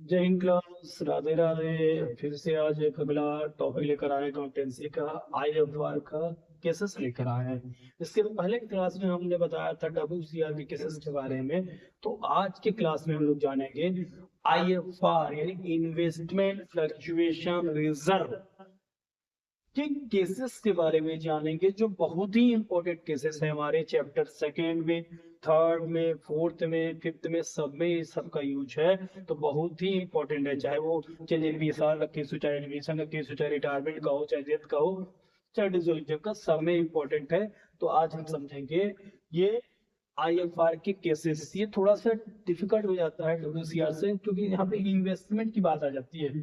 जय हिंद क्लास, राधे राधे। फिर से आज एक अगला टॉपिक लेकर आए अकाउंटेंसी का। आईएफआर का केसेस लेकर आए हैं। इसके पहले की क्लास में हमने बताया था डब्ल्यूसीआर के केसेस के बारे में। तो आज के क्लास में हम लोग जानेंगे आईएफआर यानी इन्वेस्टमेंट फ्लक्चुएशन रिजर्व के केसेस के बारे में जानेंगे, जो बहुत ही इंपॉर्टेंट केसेस है हमारे चैप्टर सेकेंड में, थर्ड में, फोर्थ में, फिफ्थ में, सब में इस सब का यूज है। तो बहुत ही इंपॉर्टेंट है, चाहे वो चलिए बीएसआर का केस हो, चाहे एडमिशन का केस हो, चाहे रिटायरमेंट का हो, चाहे डेथ का हो, चाहे डिसोल्यूशन का, सब में इंपॉर्टेंट है। तो आज हम समझेंगे ये आईएफआर के केसेस। ये थोड़ा सा डिफिकल्ट हो जाता है डब्ल्यूसीआर से, क्योंकि यहाँ पे इन्वेस्टमेंट की बात आ जाती है।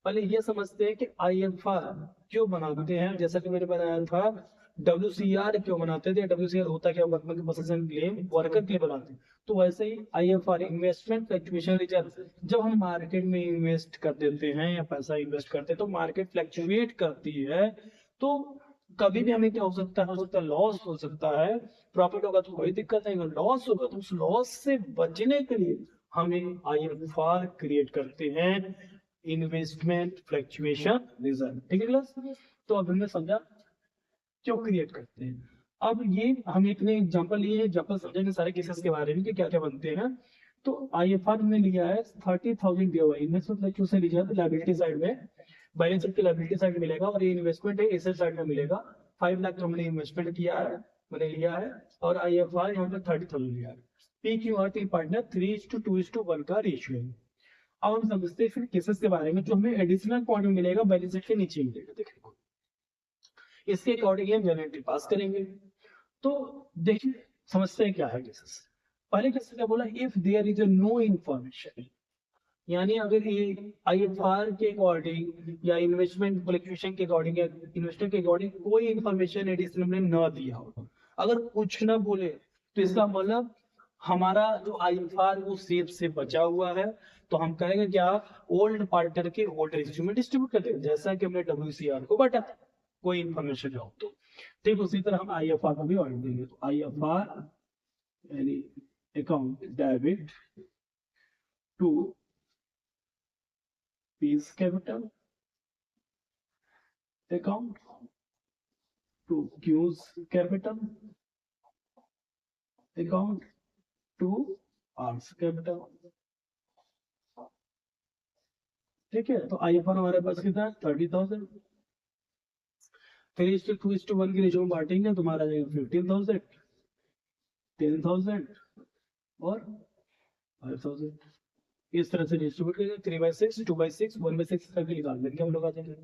पहले ये समझते हैं कि आईएफआर क्यों बनाते हैं। जैसा कि मैंने बताया था, डब्ल्यूसीआर क्यों बनाते थे, डब्ल्यूसीआर होता क्या, वर्कमैन कंपनसेशन क्लेम वर्कर के लिए बनाते हैं। तो वैसे ही आईएफआर इन्वेस्टमेंट फ्लक्चुएशन रिजर्व, जब हम मार्केट में इन्वेस्ट कर देते हैं या पैसा इन्वेस्ट करते हैं तो मार्केट फ्लक्चुएट करती है। तो कभी भी हमें क्या हो सकता है लॉस हो सकता है। प्रॉफिट होगा तो कोई दिक्कत नहीं, लॉस होगा तो उस लॉस से बचने के लिए हमें आईएफआर क्रिएट करते हैं, इन्वेस्टमेंट फ्लक्चुएशन रिजर्व। ठीक है क्लास। तो अब हमने समझा क्यों क्रिएट करते हैं। अब ये हम एक ने एग्जांपल लिए, एग्जांपल समझेंगे सारे केसेस के बारे में कि क्या क्या बनते हैं। तो आईएफआर हमने लिया है 30,000 दिया हुआ है, investment fluctuation reserve liability side में, बैलेंस शीट की लायबिलिटी साइड में मिलेगा, और ये इन्वेस्टमेंट है एसेट साइड में मिलेगा। 5 लाख तो हमने इन्वेस्टमेंट किया है, मैंने लिया है, और आईएफआर यहाँ पे 30,000 लिया है। P Q R T partner 3:2:1 का रेशियो है। अब हम समझते हैं फिर केसेस के बारे में, जो हमें एडिशनल पॉइंट मिलेगा बैलेंस शीट के नीचे मिलेगा, देखने को इसके अकॉर्डिंग हम जनरल एंट्री पास करेंगे। तो देखिए समझते हैं क्या है केसेस। पहले केस क्या बोला, if there is no information, यानी अगर ये आईएफआर के अकॉर्डिंग या इन्वेस्टमेंट फ्लक्चुएशन के अकॉर्डिंग या इन्वेस्टर के अकॉर्डिंग कोई इंफॉर्मेशन एडिशनल ने न दिया हो, अगर कुछ ना बोले, तो इसका मतलब हमारा जो आईएफआर वो सेफ से बचा हुआ है। तो हम करेंगे क्या, ओल्ड पार्टनर के ओल्ड रेशियो में डिस्ट्रीब्यूट कर देंगे, जैसा कि हमने डब्ल्यूसीआर को बांटा, कोई इंफॉर्मेशन हो तो। ठीक उसी तरह हम आईएफआर को भी ऑर्डर देंगे। तो आईएफआर यानी account debit to P's capital account to Q's capital account to R's capital. ठीक है। तो आईएफआर हमारे पास कितना है, 30,000। 3:2:1 की रेशियो में बांटेंगे, तुम्हारा जाएगा 15,000, 10,000 और 5,000। इस तरह से डिस्ट्रीब्यूट करेंगे, 3/6, 2/6, 1/6 करके निकाल देंगे हम लोग आ जाएंगे।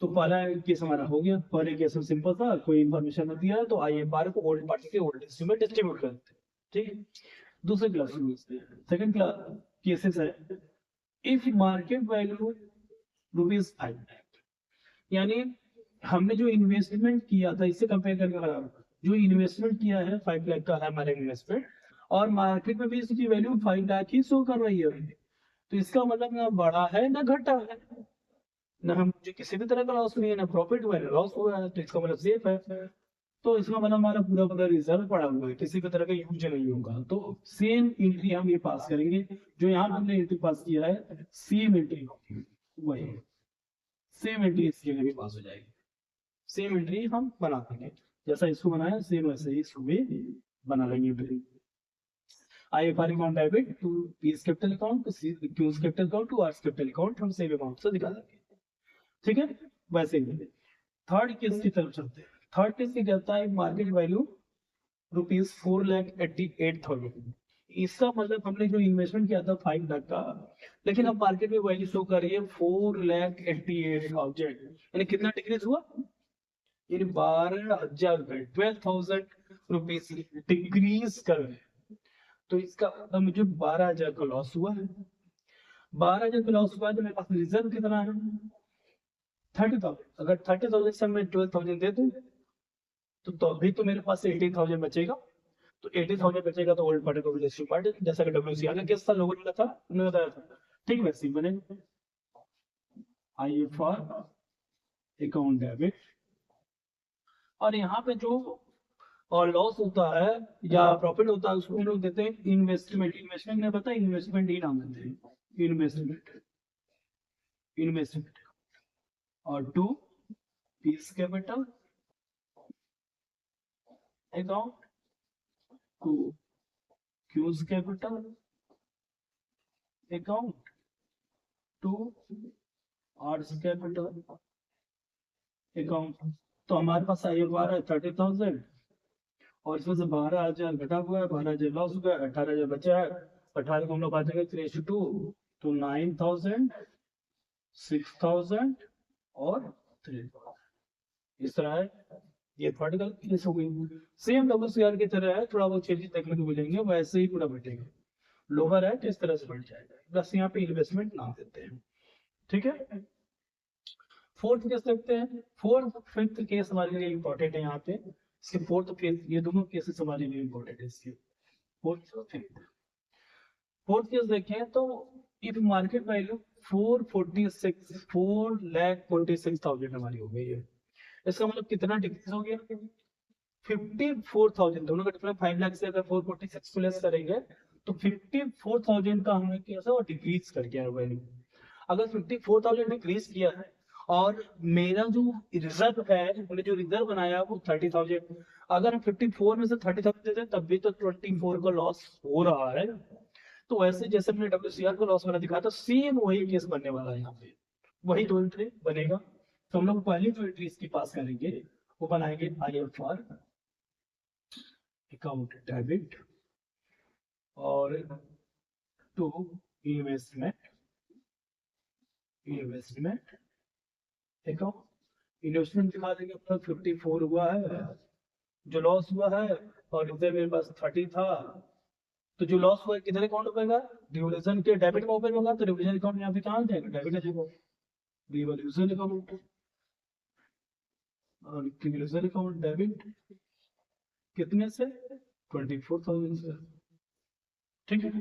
तो पहला केस हमारा हो गया। पहले केस में सिंपल था, कोई इन्फॉर्मेशन नहीं दिया तो आईएफआर को ओल्ड पार्टी के ओल्ड लिस्ट में डिस्ट्रीब्यूट करते हैं। ठीक है। दूसरे क्लास में सेकंड क्लास केसेस है, इफ मार्केट वैल्यू ₹5 लाख, यानी हमने जो इन्वेस्टमेंट किया था इससे कंपेयर करके बता रहा हूं। जो इन्वेस्टमेंट किया है 5 लाख का है हमारा इन्वेस्टमेंट, और मार्केट में भी इसकी वैल्यू 5 लाख ही शो कर रही है अभी। तो इसका मतलब ना बढ़ा है ना घटा है, ना हम मुझे किसी भी तरह का लॉस नहीं है, ना प्रॉफिट हुआ है ना लॉस हुआ है, तो इसका मतलब सेफ है। तो इसका मतलब हमारा पूरा पूरा रिजर्व पड़ा हुआ है, किसी भी तरह का यूज नहीं होगा। तो सेम एंट्री हम ये पास करेंगे, जो यहाँ पे हमने एंट्री पास किया है सेम एंट्री होगी, वही सेम एंट्री इस जगह भी पास हो जाएगी। सेम एंट्री हम बना देंगे, जैसा इसको बनाया सेम वैसे ही इसको भी बना लेंगे। IFR account debit to P's capital account to Q's capital account to R's capital account, हम सेम अमाउंट से निकालेंगे। ठीक है। वैसे ही थर्ड केस की तरफ चलते हैं। थर्ड केस की कहता है मार्केट वैल्यू ₹4,88,000। इसका मतलब हमने जो इन्वेस्टमेंट किया था 5 लाख का, लेकिन अब मार्केट में वैल्यू शो कर रही है 4,88,000, यानी कितना डिक्रीज हुआ, यानी 12,000 ₹12,000 डिक्रीज कर रहे हैं। तो इसका मतलब मुझे 12,000 का लॉस हुआ है। 12,000 का लॉस हुआ है तो मेरे पास रिजर्व कितना है, 30,000। अगर 30,000 से मैं 12,000 दे दूं तो अभी तो मेरे पास 18,000 बचेगा। तो 18,000 बचेगा तो ओल्ड पार्टी को भी पार्टी, जैसा कि डब्ल्यूसीआर का केस था, लोगों ने था, उन्होंने बताया था। ठीक वैसे ही मैंने आईएफआर अकाउंट डेबिट, और यहाँ पे जो और लॉस होता है या प्रॉफिट होता है उसको हम लोग देते हैं इन्वेस्टमेंट। इन्वेस्टमेंट में पता है इन्वेस्टमेंट ही नाम देते हैं। इन्वेस्टमेंट और to P's capital account, to Q's capital account, to R's capital account. तो हमारे पास आई बार है 30,000 और इसमें से 12,000 घटा हुआ है, 12,000 लॉस हुआ है, 18,000 बचा है। 18 को हम लोग बांटेंगे 3:2 तो 9,000, 6,000 और 3,000। इस तरह है। ये वर्टिकल केस हो गई। सेम WCR की तरह है, थोड़ा बहुत चेंजेस देखने को मिलेंगे, वैसे ही पूरा बैठेगा। लोअर है तो इस तरह से बढ़ जाएगा, बस यहाँ पे इन्वेस्टमेंट नाम देते हैं। ठीक है। फोर्थ केस देखते हैं। फोर्थ फिफ्थ केस हमारे लिए इंपॉर्टेंट है यहाँ पे। इसके फोर्थ केस, ये दोनों केसेस हमारे लिए इंपॉर्टेंट है। इसके फोर्थ और फिफ्थ। फोर्थ केस देखें तो इफ मार्केट वैल्यू 4,46,000 हमारी हो गई है, इसका मतलब कितना डिक्रीज हो गया? 54,000। दोनों का डिफरेंस 5 लाख से अगर 446 प्लस करेंगे तो 54,000 का हमें कैसा डिक्रीज कर गया वैल्यू। अगर 54,000 डिक्रीज किया है और मेरा जो रिजर्व है, मैंने जो रिजर्व बनाया वो 30,000, अगर हम 54 में से 30,000 देते हैं तब भी तो 24 का लॉस हो रहा है। तो वैसे जैसे मैंने WCR को लॉस वाला दिखाया था, सेम वही केस बनने वाला है यहाँ पे, वही दो एंट्री बनेगा। तो हम लोग पहली जो एंट्री इसकी पास करेंगे वो बनाएंगे IFR अकाउंट डेबिट और टू इन्वेस्टमेंट अकाउंट। इन्वेस्टमेंट दिखा देंगे अपना 54 हुआ है जो लॉस हुआ है, और इधर मेरे पास 30 था, तो जो लॉस हुआ है किधर अकाउंट होगा? डिविडेंड के डेबिट में ओपन होगा। तो डिविडेंड अकाउंट यहाँ पे कहाँ जाएगा? डेबिट आ जाएगा। डिविडेंड अकाउंट और डिविडेंड अकाउंट डेबिट कितने से? 24,000 से। ठीक है।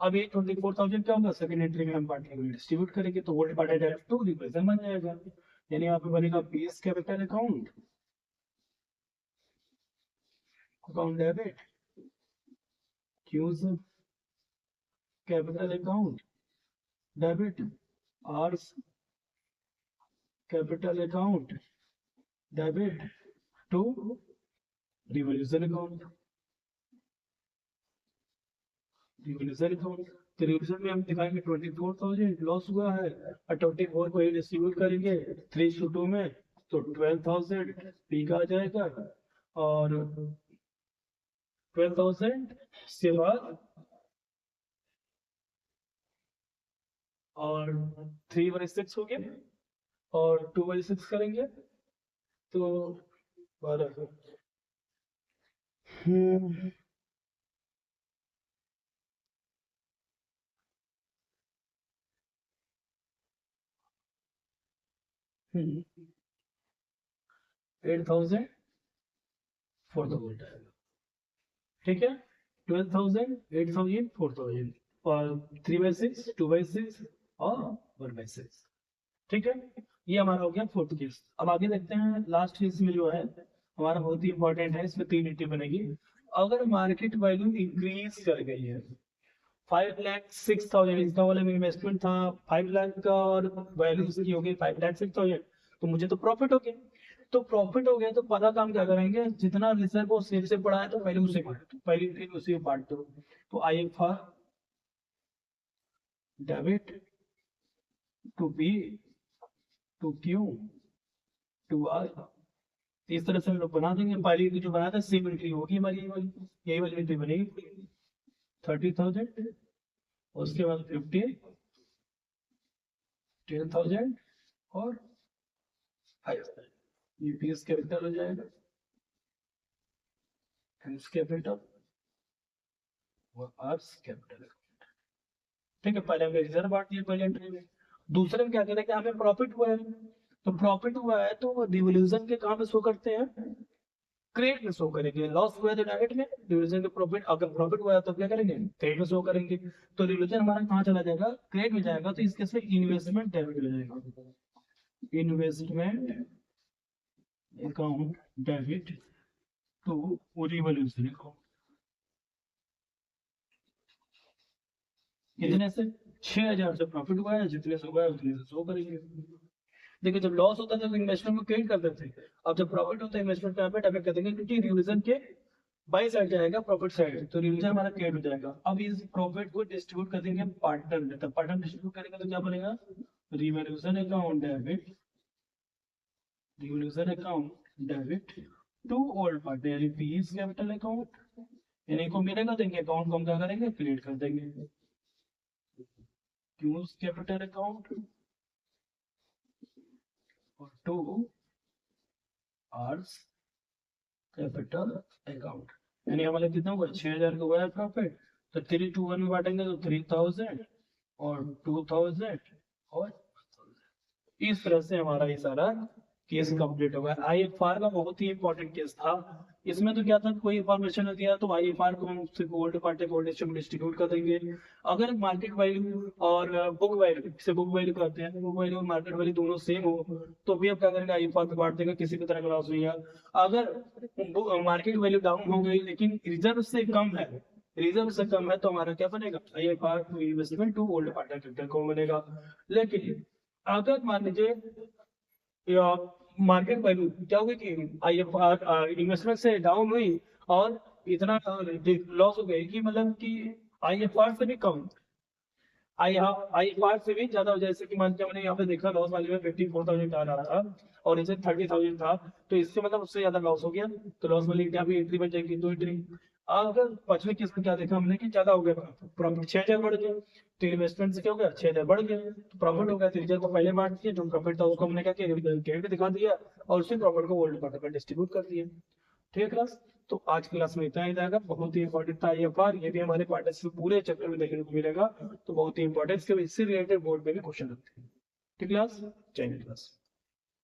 अब ये 24,000 क्या होगा? सेकंड एंट्री में हम पार्टी में डिस्ट्रीब्यूट करेंगे तो old party direct to represent बन जाएगा। यानी यहाँ पे बनेगा P's capital account debit, Q's capital account debit, R's capital account debit to revolution account. तो रिवोल्यूशन में हम दिखाएंगे 24,000 लॉस हुआ है और 24 को ही डिस्ट्रीब्यूट करेंगे 3:2 में, तो 12,000 पी का आ जाएगा और 12,000 के बाद और 3/6 हो गया और 2/6 करेंगे तो 12। 8,000 4 वोल्ट आएगा। ठीक है। 12,000 8,000 4,000 और 3/6 2/6 और 1/6। ठीक है। ये हमारा हो गया फोर्थ केस। अब आगे देखते हैं लास्ट केस में जो है हमारा बहुत ही इंपॉर्टेंट है, इसमें 3 एंट्री बनेगी। अगर मार्केट वैल्यू इंक्रीज कर गई है 5,06,000, इसका वाला में इन्वेस्टमेंट था 5 लाख का और वैल्यू इसकी हो गई 5,06,000, तो मुझे तो प्रॉफिट हो गया। तो प्रॉफिट हो गया तो पहला काम क्या करेंगे? जितना रिजर्व वो सेल से पड़ा है तो पहले उसे बांट दो, पहली एंट्री उसी को बांट दो। तो IFR debit to B to Q to R. इस तरह से हम लोग बना देंगे। पहली एंट्री जो बनाया था सेम एंट्री होगी हमारी, यही वाली एंट्री बनेगी 30,000, उसके बाद 50, 10,000 और 5,000। यूपीएस कैपिटल हो जाएगा, कैपिटल और आर्स कैपिटल। ठीक है। पहले हमने रिजर्व बांट दिया पहले एंट्री में। दूसरे में क्या कहते हैं कि हमें प्रॉफिट हुआ है, तो प्रॉफिट हुआ है तो डिविल्यूशन के कहाँ पे शो करते हैं? क्रेडिट में शो करेंगे। लॉस हुआ है तो डेबिट में, डिविल्यूशन के प्रॉफिट, अगर प्रॉफिट हुआ है तो क्या करेंगे? क्रेडिट में शो करेंगे। तो डिविल्यूशन हमारा कहाँ चला जाएगा? क्रेडिट में जाएगा। तो इस केस में इन्वेस्टमेंट डेबिट हो जाएगा, investment account debit to revolution account. कितने से? 6000 से प्रॉफिट हुआ है, जितने से हुआ है उतने से शो करेंगे। देखिए जब लॉस होता था तो इन्वेस्टमेंट को क्रेडिट करते थे, अब जब प्रॉफिट होता है इन्वेस्टमेंट पे यहाँ पे डेबिट कर देंगे, क्योंकि रिविजन के बाई साइड जाएगा प्रॉफिट साइड, तो रिविजन हमारा क्रेडिट हो जाएगा। अब इस प्रॉफिट को डिस्ट्रीब्यूट कर देंगे पार्टनर में, तो पार्टनर डिस्ट्रीब्यूट करेंगे तो क्या बनेगा, revolution account debit, revolution account debit to old partner, यानी पीएस कैपिटल अकाउंट, यानी को मिलेगा तो इनके अकाउंट को हम क्या करेंगे, क्रिएट कर देंगे, क्यूज कैपिटल अकाउंट और टू आर्स कैपिटल अकाउंट, यानी हमारे कितना हुआ, 6000 का हुआ है प्रॉफिट, तो 3 to 1 में बांटेंगे तो 3000 और 2000 और इस तरह से हमारा ये सारा केस कंप्लीट होगा। आईएफआर का बहुत ही इंपॉर्टेंट केस था, इसमें तो क्या था, कोई इंफॉर्मेशन नहीं दिया तो आईएफआर को हम सिर्फ ओल्ड पार्टी को डिस्ट्रीब्यूट कर देंगे। अगर मार्केट वैल्यू और बुक वैल्यू से बुक वैल्यू करते हैं, बुक वैल्यू और मार्केट वैल्यू दोनों सेम हो तो भी अब क्या करेंगे, आईएफआर को बांट देगा, किसी भी तरह का लॉस नहीं है। अगर मार्केट वैल्यू डाउन हो गई लेकिन रिजर्व से कम है, रिजर्व से कम है तो हमारा क्या बनेगा, IFR to investment to old partner capital को बनेगा। लेकिन अगर मान लीजिए या मार्केट वैल्यू क्या होगी कि आईएफआर इन्वेस्टमेंट से डाउन हुई और इतना लॉस हो गया कि मतलब कि आईएफआर से भी कम, आईएफआर से भी ज्यादा हो, जैसे कि मान के हमने यहाँ पे देखा लॉस वाले में 54,000 आ रहा था और इसे 30,000 था, तो इससे मतलब उससे ज्यादा लॉस हो गया, तो लॉस वाली यहाँ भी एंट्री बन जाएगी, दो एंट्री। अगर पांचवें केस में क्या देखा हमने कि ज्यादा हो गया प्रॉफिट, 6000 बढ़ गया, तो इन्वेस्टमेंट से क्या हो गया, 6000 बढ़ गया तो प्रॉफिट हो गया, 3000 को पहले बांट दिया, जो प्रॉफिट था उसको हमने क्या किया, क्रेडिट दिखा दिया और उसी प्रॉफिट को ओल्ड पार्टनर पर डिस्ट्रीब्यूट कर दिया। ठीक है क्लास, तो आज की क्लास में इतना ही रहेगा, बहुत ही इंपॉर्टेंट था आईएफआर, ये भी हमारे पार्टनरशिप पूरे चैप्टर में देखने को मिलेगा, तो बहुत ही इंपॉर्टेंट, इससे रिलेटेड बोर्ड में भी क्वेश्चन आते हैं। ठीक क्लास, जय हिंद क्लास।